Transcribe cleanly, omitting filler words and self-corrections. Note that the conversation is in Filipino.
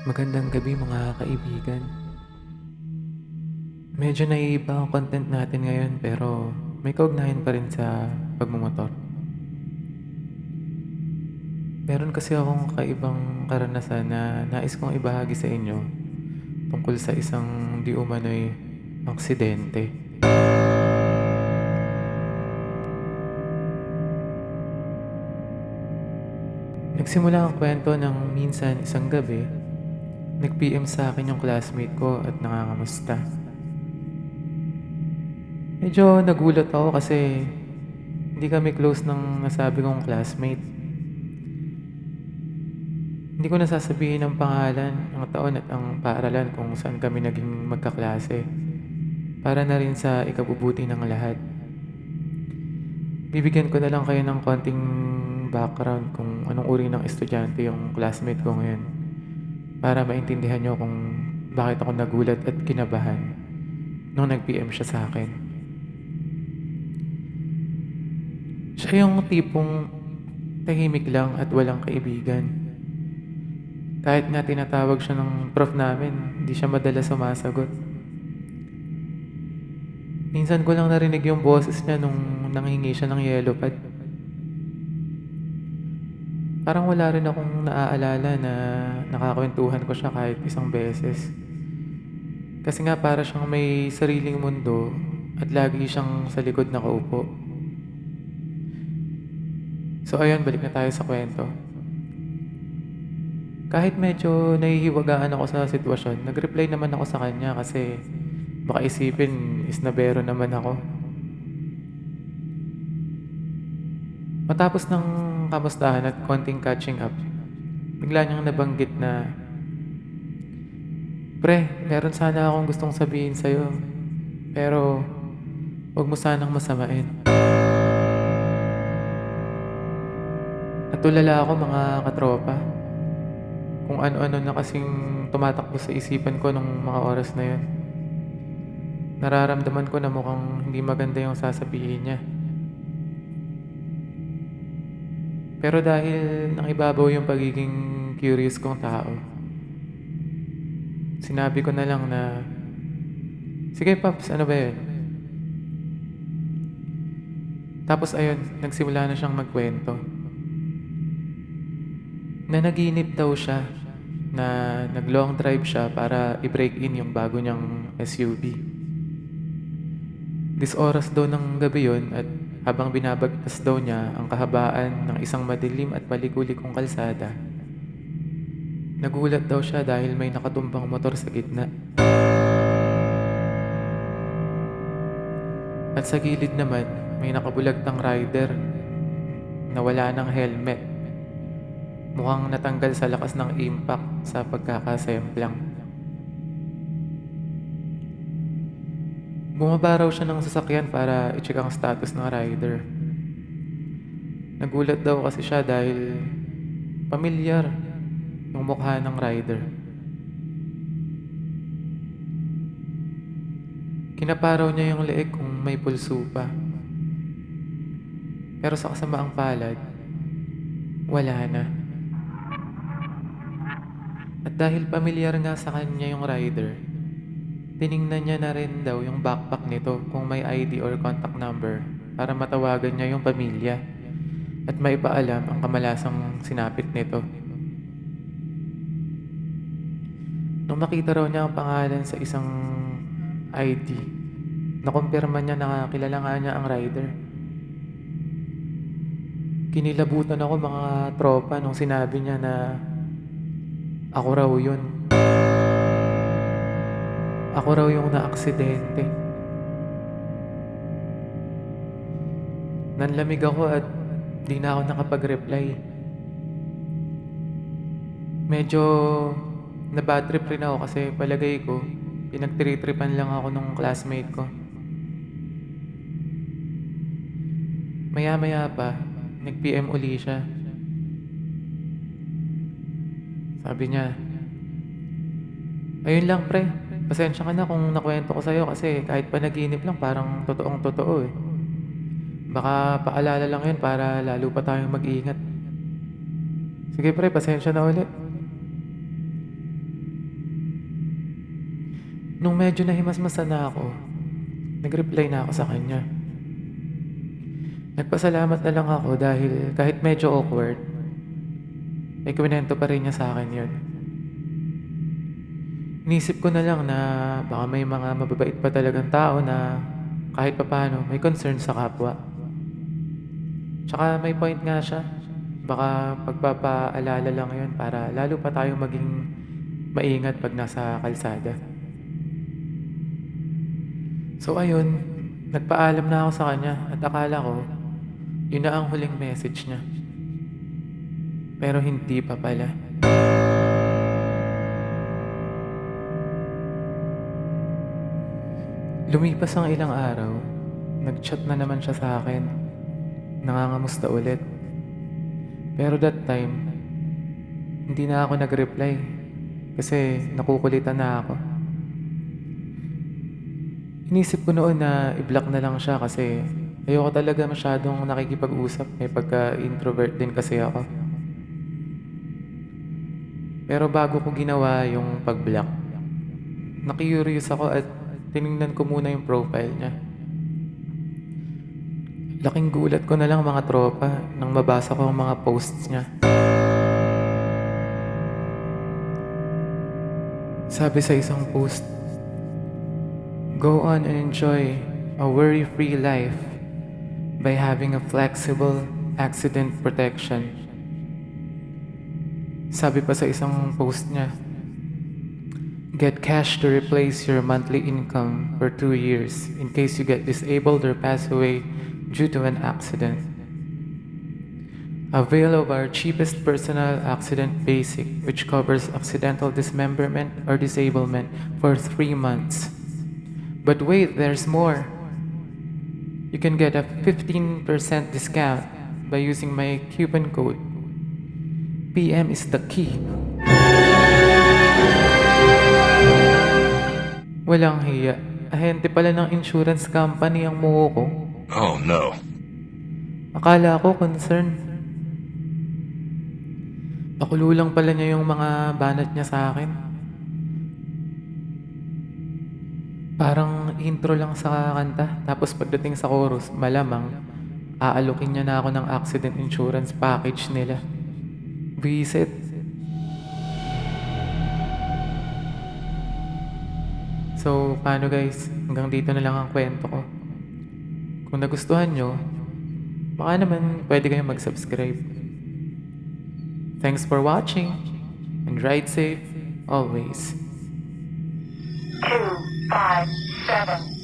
Magandang gabi mga kaibigan. Medyo naiiba ang content natin ngayon pero may kaugnayan pa rin sa pagmumotor. Meron kasi akong kaibang karanasan na nais kong ibahagi sa inyo tungkol sa isang di umano'y aksidente. Nagsimula ang kwento ng minsan isang gabi, nag-PM sa akin yung classmate ko at nangangamusta. Medyo nagulat ako kasi hindi kami close ng nasabi kong classmate. Hindi ko nasasabihin ang pangalan, ang taon at ang paaralan kung saan kami naging magkaklase. Para na rin sa ikabubuti ng lahat. Bibigyan ko na lang kayo ng konting background kung anong uri ng estudyante yung classmate ko ngayon. Para maintindihan nyo kung bakit ako nagulat at kinabahan nung nag-PM siya sa akin. Siya yung tipong tahimik lang at walang kaibigan. Kahit nga tinatawag siya ng prof namin, hindi siya madalas sumasagot. Minsan ko lang narinig yung boses niya nung nanghingi siya ng yellow pad. Parang wala rin akong naaalala na nakakwentuhan ko siya kahit isang beses. Kasi nga para siyang may sariling mundo at lagi siyang sa likod nakaupo. So ayun, balik na tayo sa kwento. Kahit medyo nahihiwagaan ako sa sitwasyon, nag-reply naman ako sa kanya kasi baka isipin isnabero naman ako. Matapos ng kamustahan at konting catching up, bigla niyang nabanggit na, "Pre, meron sana akong gustong sabihin sa'yo, pero huwag mo sanang masamain." Natulala ako mga katropa, kung ano-ano na kasing tumatakbo sa isipan ko nung mga oras na yun. Nararamdaman ko na mukhang hindi maganda yung sasabihin niya. Pero dahil nangibabaw yung pagiging curious kong tao, sinabi ko na lang na, "Sige Paps, ano ba yun?" Tapos ayun, nagsimula na siyang magkwento. Na naginip daw siya na nag-long drive siya para i-break in yung bago niyang SUV. Oras daw ng gabi yon at habang binabagtas daw niya ang kahabaan ng isang madilim at palikulikong kalsada, nagulat daw siya dahil may nakatumbang motor sa gitna. At sa gilid naman, may nakabulagtang rider na wala ng helmet. Mukhang natanggal sa lakas ng impact sa pagkakasemplang. Bumaba raw siya ng sasakyan para i-check ang status ng rider. Nagulat daw kasi siya dahil pamilyar yung mukha ng rider. Kinaparaw niya yung leeg kung may pulso pa. Pero sa kasamaang palad, wala na. At dahil pamilyar nga sa kanya yung rider, tiningnan niya na rin daw yung backpack nito kung may ID or contact number para matawagan niya yung pamilya at maipaalam ang kamalasang sinapit nito. Nung makita raw niya ang pangalan sa isang ID, nakumpirma niya na kilala nga niya ang rider. Kinilabutan ako mga tropa nung sinabi niya na ako raw yun. Ako raw yung naaksidente. Nanlamig ako at di na ako nakapag-reply. Medyo na-bad trip rin ako kasi palagay ko, pinagtritripan lang ako nung classmate ko. Maya-maya pa, nag-PM uli siya. Sabi niya, "Ayun lang pre, pasensya ka na kung nakwento ko sa'yo kasi kahit panaginip lang parang totoong totoo eh. Baka paalala lang yun para lalo pa tayong mag-ingat." Sige pre, pasensya na ulit. Nung medyo nahimasmasan na ako, nag-reply na ako sa kanya. Nagpasalamat na lang ako dahil kahit medyo awkward, ay kwento pa rin niya sa akin yun. Inisip ko na lang na baka may mga mababait pa talagang tao na kahit papaano may concern sa kapwa. Tsaka may point nga siya. Baka pagpapaalala lang yun para lalo pa tayong maging maingat pag nasa kalsada. So ayun, nagpaalam na ako sa kanya at akala ko yun na ang huling message niya. Pero hindi pa pala. Lumipas ang ilang araw, nag-chat na naman siya sa akin. Nangangamusta ulit. Pero that time, hindi na ako nag-reply kasi nakukulitan na ako. Inisip ko noon na i-block na lang siya kasi ayoko talaga masyadong nakikipag-usap. May pagka-introvert din kasi ako. Pero bago ko ginawa yung pag-block, na-curious ako at tinignan ko muna yung profile niya. Laking gulat ko na lang mga tropa nang mabasa ko ang mga posts niya. Sabi sa isang post, "Go on and enjoy a worry-free life by having a flexible accident protection." Sabi pa sa isang post niya, "Get cash to replace your monthly income for 2 years in case you get disabled or pass away due to an accident. Avail of our cheapest personal accident basic, which covers accidental dismemberment or disablement for 3 months. But wait, there's more. You can get a 15% discount by using my coupon code. PM is the key." Walang hiya. Ahente pala ng insurance company ang muho ko. Oh no. Akala ko concern. Pakulo lang pala niya yung mga banat niya sa akin. Parang intro lang sa kanta. Tapos pagdating sa chorus, malamang aalokin niya na ako ng accident insurance package nila. Visit. So, paano guys? Hanggang dito na lang ang kwento ko. Kung nagustuhan nyo, baka naman pwede kayong mag-subscribe. Thanks for watching and ride safe always. 257